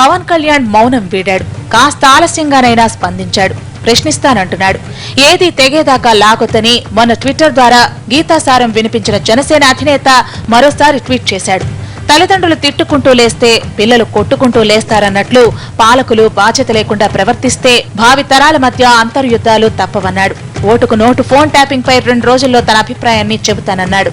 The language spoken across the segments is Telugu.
పవన్ కళ్యాణ్ మౌనం వీడాడు. కాస్త ఆలస్యంగానైనా స్పందించాడు. ప్రశ్నిస్తానంటున్నాడు. ఏది తెగేదాకా లాగొద్దని మొన్న ట్విట్టర్ ద్వారా గీతాసారం వినిపించిన జనసేన అధినేత మరోసారి ట్వీట్ చేశాడు. తల్లిదండ్రులు తిట్టుకుంటూ లేస్తే పిల్లలు కొట్టుకుంటూ లేస్తారన్నట్లు పాలకులు బాధ్యత లేకుండా ప్రవర్తిస్తే భావి తరాల మధ్య అంతర్యుద్ధాలు తప్పవన్నాడు. ఓటుకు నోటు ఫోన్ ట్యాపింగ్ పై 2 రోజుల్లో తన అభిప్రాయాన్ని చెబుతానన్నాడు.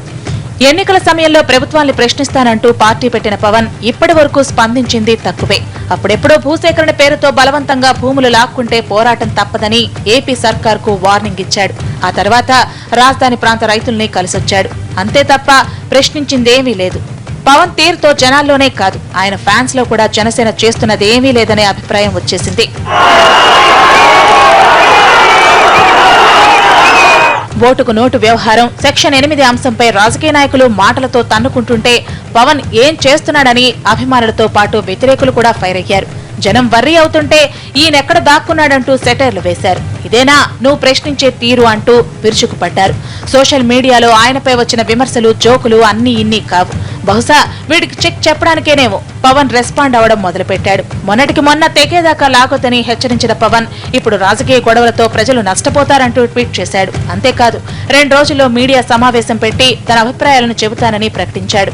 ఎన్నికల సమయంలో ప్రభుత్వాన్ని ప్రశ్నిస్తానంటూ పార్టీ పెట్టిన పవన్ ఇప్పటి వరకు స్పందించింది తక్కువే. అప్పుడెప్పుడో భూసేకరణ పేరుతో బలవంతంగా భూములు లాక్కుంటే పోరాటం తప్పదని ఏపీ సర్కార్కు వార్నింగ్ ఇచ్చాడు. ఆ తర్వాత రాజధాని ప్రాంత రైతుల్ని కలిసొచ్చాడు. అంతే తప్ప ప్రశ్నించిందేమీ లేదు. పవన్ తీరుతో జనాల్లోనే కాదు, ఆయన ఫ్యాన్స్ లో కూడా జనసేన చేస్తున్నదేమీ లేదనే అభిప్రాయం వచ్చేసింది. ఓటుకు నోటు వ్యవహారం, సెక్షన్ 8 అంశంపై రాజకీయ నాయకులు మాటలతో తన్నుకుంటుంటే పవన్ ఏం చేస్తున్నాడని అభిమానులతో పాటు వ్యతిరేకులు కూడా ఫైర్ అయ్యారు. జనం వర్రీ అవుతుంటే ఈయనెక్కడ దాక్కున్నాడంటూ సెటైర్లు వేశారు. ఇదేనా నువ్వు ప్రశ్నించే తీరు అంటూ విరుచుకుపడ్డారు. సోషల్ మీడియాలో ఆయనపై వచ్చిన విమర్శలు, జోకులు అన్నీ ఇన్ని కావు. బహుశా వీడికి చెక్ చెప్పడానికేనేమో పవన్ రెస్పాండ్ అవడం మొదలుపెట్టాడు. మొన్నటికి మొన్న తెగేదాకా లాగొద్దని హెచ్చరించిన పవన్ ఇప్పుడు రాజకీయ గొడవలతో ప్రజలు నష్టపోతారంటూ ట్వీట్ చేశాడు. అంతేకాదు 2 రోజుల్లో మీడియా సమావేశం పెట్టి తన అభిప్రాయాలను చెబుతానని ప్రకటించాడు.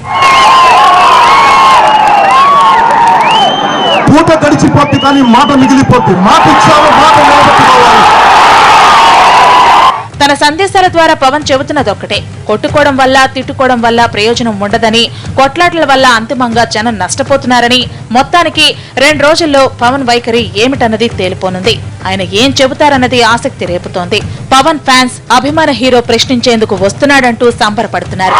పూట గడిచిపోద్ది కానీ మాట మిగిలిపోద్ది. మాట ఇచ్చావు, మాట నిలబెట్టుకోవాలి. తన సందేశాల ద్వారా పవన్ చెబుతున్నదొక్కటే, కొట్టుకోవడం వల్ల తిట్టుకోవడం వల్ల ప్రయోజనం ఉండదని, కొట్లాటల వల్ల అంతిమంగా జనం నష్టపోతున్నారని. మొత్తానికి 2 రోజుల్లో పవన్ వైఖరి ఏమిటన్నది తేలిపోనుంది. ఆయన ఏం చెబుతారన్నది ఆసక్తి రేపుతోంది. పవన్ ఫ్యాన్స్ అభిమాన హీరో ప్రశ్నించేందుకు వస్తున్నాడంటూ సంబరపడుతున్నారు.